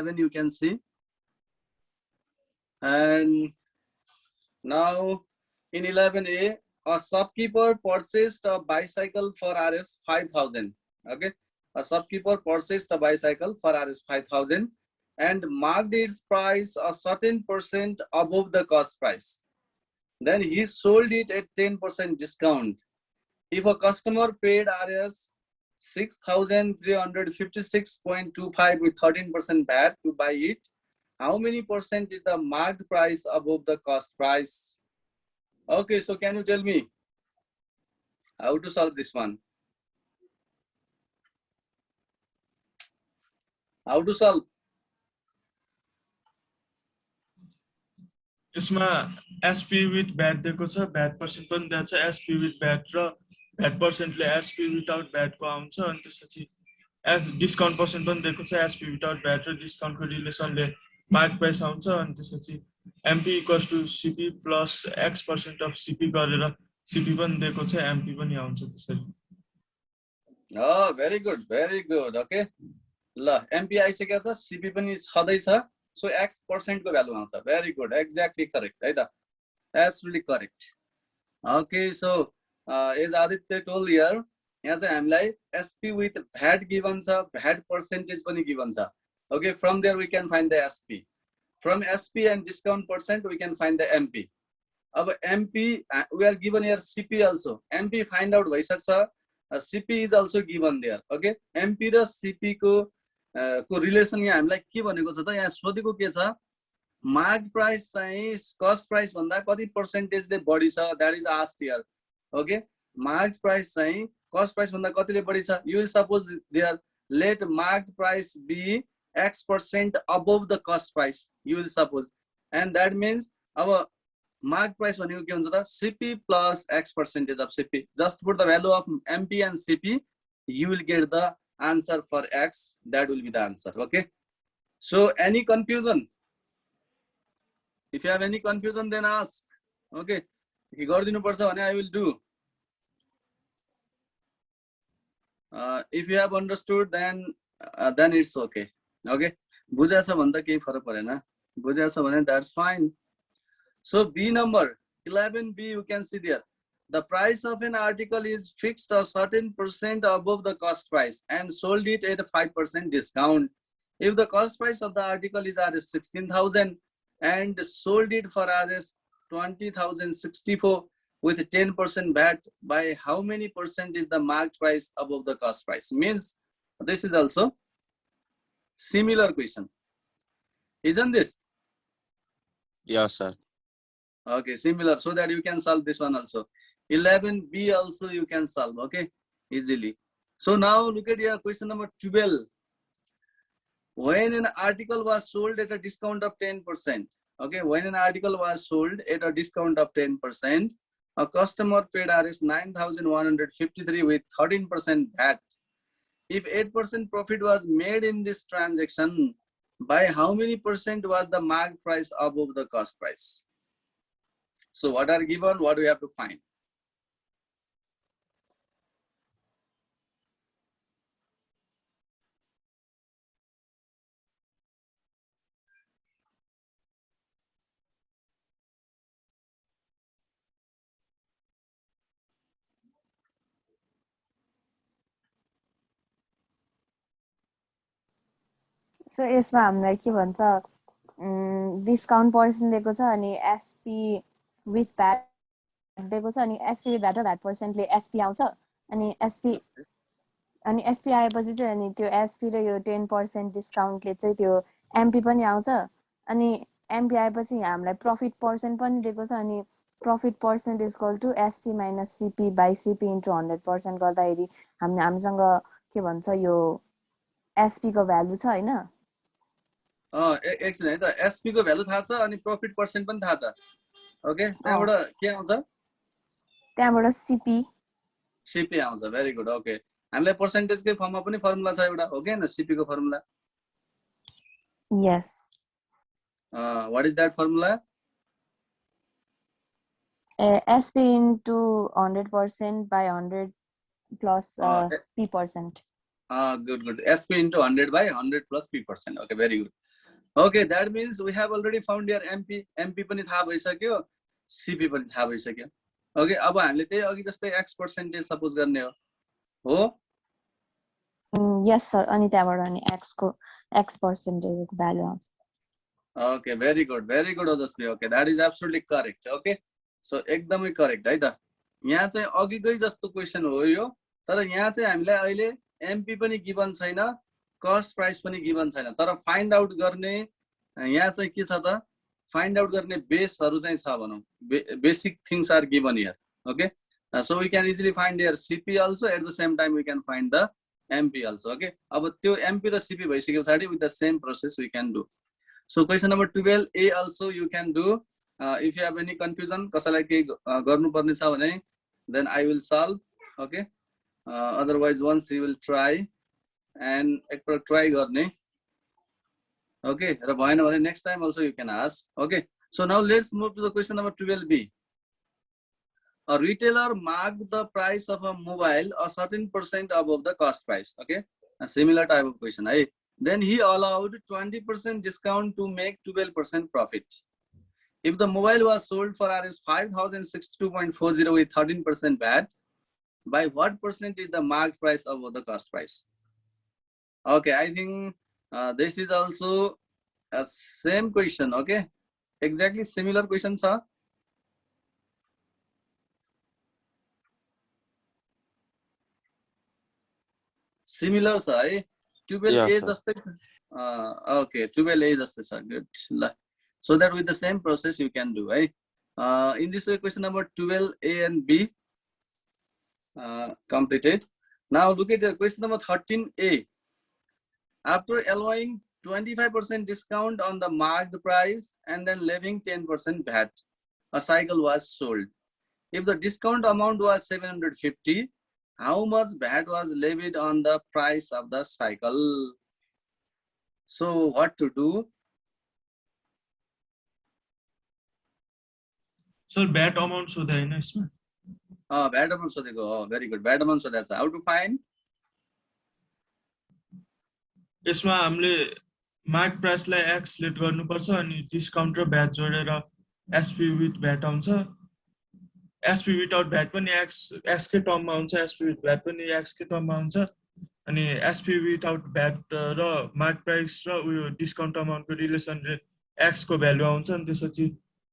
you can see. And now in 11A, a shopkeeper purchased a bicycle for Rs 5,000. Okay, a shopkeeper purchased a bicycle for Rs 5,000 and marked its price a certain percent above the cost price. Then he sold it at 10% discount. If a customer paid Rs 6,356.25 with 13% VAT to buy it, how many percent is the marked price above the cost price? Okay, so can you tell me how to solve this one? How to solve? यसमा SP with VAT दिएको छ, VAT percent पनि दिएको छ, SP with VAT र VAT पर्सेन्टले SP without भ्याटको आउँछ, अनि त्यसपछि डिस्काउन्ट पर्सेन्ट पनि दिएको छ, एसपी विदाउट भ्याट र डिस्काउन्टको रिलेसनले मार्केट प्राइस आउँछ, अनि त्यसपछि MP equals to CP plus X% of CP गरेर सीपी पनि दिएको छ, एमपी पनि आउँछ त्यसरी. Oh, very good, okay. ल एमपी आइसकेको छ, सीपी पनि छँदैछ, so X% को भ्यालु आउँछ. Very good, exactly correct, है त? Absolutely correct. Okay, so as Aditya told here, यहाँ चाहिँ हामीलाई SP with VAT given छ, VAT percentage पनि given छ. Okay, from there we can find the SP. From SP and discount percent we can find the MP. अब MP we are given here CP also. MP find out भइसक्छ, CP is also given there. Okay, MP र CP को relation यहाँ हामीलाई के भनेको छ त, यहाँ सोधेको के छ, मार्क प्राइस चाहिँ कस्ट प्राइस भन्दा कति पर्सेन्टेजले बढी छ, that is asked here. Okay, mark price चाहिँ कस्ट प्राइस भन्दा कतिले बढी छ, you will suppose there let mark price be X% above the cost price, you will suppose, and that means अब मार्क प्राइस भनेको के हुन्छ त, CP plus X% of CP. Just put the value of MP and CP, you will get the answer for X. That will be the answer. Okay, so any confusion? If you have any confusion, then ask. Okay, if you got the I will do. If you have understood, then it's okay. Okay, बुझा छ भन्दा केही फरक परेन, बुझा छ भने that's fine. So B number 11B, you can see there, the price of an article is fixed a certain percent above the cost price and sold it at a 5% discount. If the cost price of the article is Rs 16,000 and sold it for Rs 20,064 with 10% VAT, by how many percent is the marked price above the cost price? Means this is also similar question, isn't this? Yes, sir. Okay, similar, so that you can solve this one also. 11B also you can solve, okay, easily. So now look at your question number 12. When an article was sold at a discount of 10%, okay, when an article was sold at a discount of 10%, a customer paid Rs 9,153 with 13% VAT. If 8% profit was made in this transaction, by how many percent was the marked price above the cost price? So what are given, what do we have to find? So यसमा हामीलाई के भन्छ, discount percent दिएको छ अनि SP with VAT दिएको छ अनि एसपी विथ भ्याट र भ्याट पर्सेन्टले एसपी आउँछ अनि एसपी आएपछि चाहिँ अनि त्यो एसपी र यो 10% डिस्काउन्टले चाहिँ त्यो एमपी पनि आउँछ अनि एमपी आएपछि हामीलाई प्रफिट पर्सेन्ट पनि दिएको छ अनि profit percent is equal to SP minus CP by CP into 100% गर्दाखेरि हामीसँग के भन्छ यो एसपी को भ्यालु छ हैन, एकछिन है त, एसपी को भ्यालु थाहा छ अनि प्रफिट पर्सेन्ट पनि थाहा छ. ओके, त्यहाँबाट के आउँछ, त्यहाँबाट सीपी आउँछ. Very good. ओके, हामीलाई पर्सेन्टेजकै फर्ममा पनि फर्मुला छ एउटा, हो के न, सीपी को formula. Yes, what is that formula? SP into 100% by 100 plus p%. Good. SP into 100 by 100 plus p%. Okay, very good. Okay, that means we have already found here MP पनि थाहा भइसक्यो, CP पनि थाहा भइसक्यो. Okay, अब हामीले त्यही अघि जस्तै x percentage सपोज गर्ने हो. Yes sir, अनि त्यहाँबाट अनि x को x percentage को भ्यालु आउँछ. Okay, very good, Ojasvi. Okay, that is absolutely correct. Okay, so एकदमै करेक्ट है त. यहाँ चाहिँ अघिकै जस्तो क्वेसन हो यो, तर यहाँ चाहिँ हामीलाई अहिले MP पनि गिभन छैन, कस्ट प्राइस पनि गिभन छैन, तर फाइन्ड आउट गर्ने यहाँ चाहिँ के छ त, फाइन्ड आउट गर्ने बेसहरु चाहिँ छ भनौं, basic things are given here. Okay, so we can easily find here CP also, at the same time we can find the MP also. Okay, अब त्यो MP र CP भइसक्यो पछाडी with the same process we can do. So question number 12A also you can do. If you have any confusion, कसैलाई केही गर्नु पर्ने छ भने then I will solve. Okay, otherwise once you will try and एकपल्ट try गर्ने. Okay, र भएन भने next time also you can ask. Okay, so now let's move to the question number 12B. A retailer marked the price of a mobile a certain % above the cost price. Okay, a similar type of question. Then he allowed 20% discount to make 12% profit. If the mobile was sold for Rs 5,062.40 with 13% VAT, by what percent is the marked price above the cost price? Okay, I think this is also a same question. Okay, exactly similar questions are. Similar sir, 12A जस्तै. Okay, 12A जस्तै छ. Good. So that with the same process you can do. In this way, question number 12A and B completed. Now look at the question number 13A. After allowing 25% discount on the marked price and then levying 10% VAT, a cycle was sold. If the discount amount was 750, how much VAT was levied on the price of the cycle? So what to do? Sir, VAT amount so there is. VAT amount so they go. Oh, very good. VAT amount so that's how to find. यसमा हामीले mark प्राइसलाई x late गर्नुपर्छ अनि discount र VAT जोडेर SP with VAT आउँछ. SP without VAT पनि x के टर्ममा हुन्छ, SP with VAT पनि x के टर्ममा हुन्छ. अनि SP विदाउट भ्याट र मार्क प्राइस र उयो डिस्काउन्ट अमाउन्टको रिलेसनले x को भ्यालु आउँछ. अनि त्यसपछि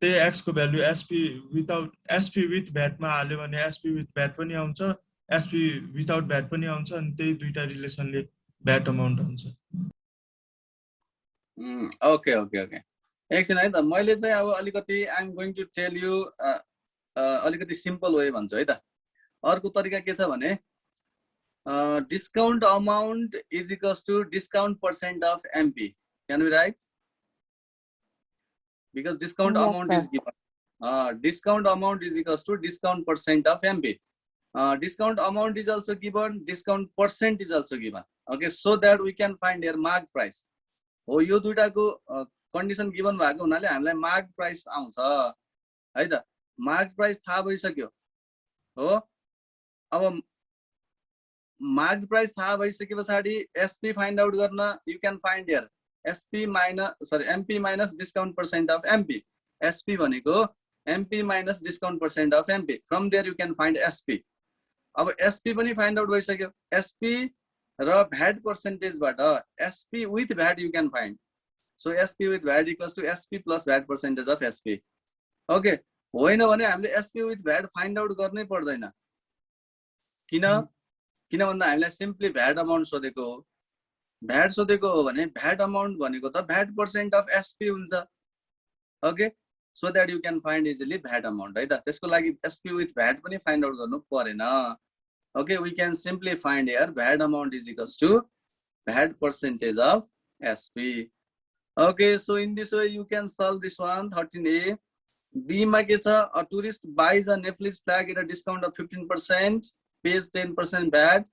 त्यही x को भ्यालु SP विथ भ्याटमा हाल्यो भने SP विथ भ्याट पनि आउँछ, SP विदाउट भ्याट पनि आउँछ. अनि त्यही दुईटा रिलेसनले भ्याट अमाउन्ट आउँछ. Okay. एकछिन है त, मैले चाहिँ अब अलिकति I am going to tell you अलिकति सिम्पल वे भन्छु है त. अर्को तरिका के छ भने discount amount is equals to discount percent of MP. Can we write? Because discount amount is given. Discount amount is equals to discount percent of MP. Discount amount is also given, discount percent is also given. Okay, so that we can find here marked price. हो यो दुईटाको condition given भएको हुनाले हामीलाई mark price आउँछ है त. Mark price थाहा भइसक्यो हो. अब मार्क प्राइस थाहा भइसके पछाडी SP फाइन्ड आउट गर्न you can find here MP minus discount percent of MP. SP भनेको MP minus discount percent of MP. From there you can find SP. अब SP पनि फाइन्ड आउट भइसक्यो. SP र VAT पर्सेन्टेजबाट SP with VAT you can find. So SP with VAT equals to SP plus VAT percentage of SP. Okay, होइन भने हामीले SP with VAT find out गर्नै पर्दैन. किन भन्दा हामीलाई सिम्पली भ्याट अमाउन्ट सोधेको हो. भ्याट सोधेको हो भने भ्याट अमाउन्ट भनेको त भ्याट पर्सेन्ट अफ SP हुन्छ. Okay, so that you can find easily VAT amount है त. त्यसको लागि SP विथ भ्याट पनि फाइन्ड आउट गर्नु परेन. Okay, we can simply find here VAT amount is equals to VAT percentage of SP. Okay, so in this way you can solve this one. 13A. B ma ke cha, a tourist buys a Netflix flag at a discount of 15%, pays 10% VAT.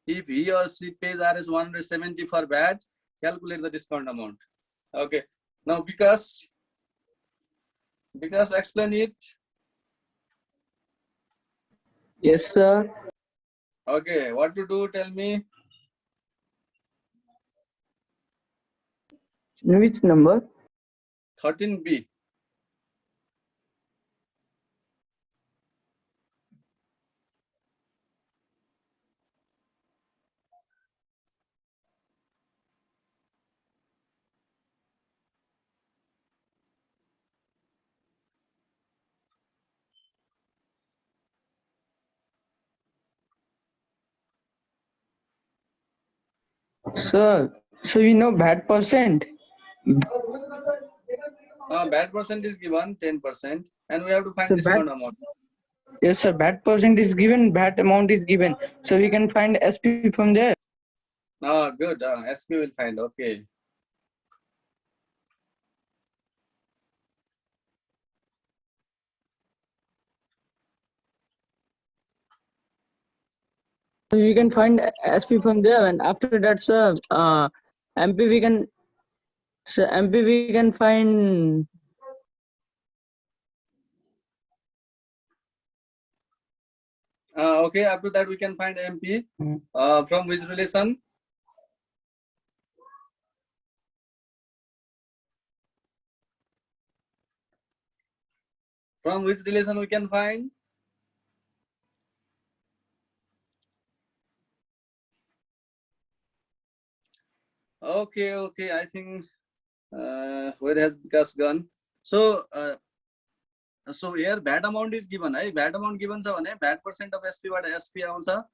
If he or she pays Rs 170 for VAT, calculate the discount amount. Okay, now because explain it. Yes sir. Okay, what to do? Tell me. Which number? 13B. Sir, so you know bad percent? Bad percent is given 10%, and we have to find So discount bad, amount. yes sir, bad percent is given, bad amount is given. So we can find SP from there. Good. SP will find. Okay. So we can find SP from there, and after that, sir, MP we can, sir, MP we can find. Okay. After that, we can find MP. From which relation? From which relation we can find? Okay. Okay. I think where has Vikas gone? So so here bad amount is given. Bad amount given छ भने bad percent of SP बाट SP आउँछ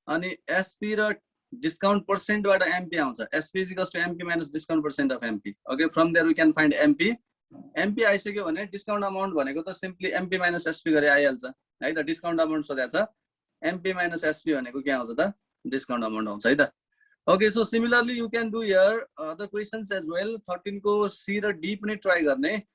अनि SP र discount percent बाट MP आउँछ. SP is equals to MP minus discount percent of MP. Okay, from there we can find MP. MP आइसक्यो भने discount amount भनेको त simply MP minus SP गरे आइहाल्छ है त. discount amount सोधेको छ. MP minus SP भनेको के आउँछ त? discount amount आउँछ है त. Okay, so similarly you can do here other questions as well. 13 को C र D पनि try गर्ने.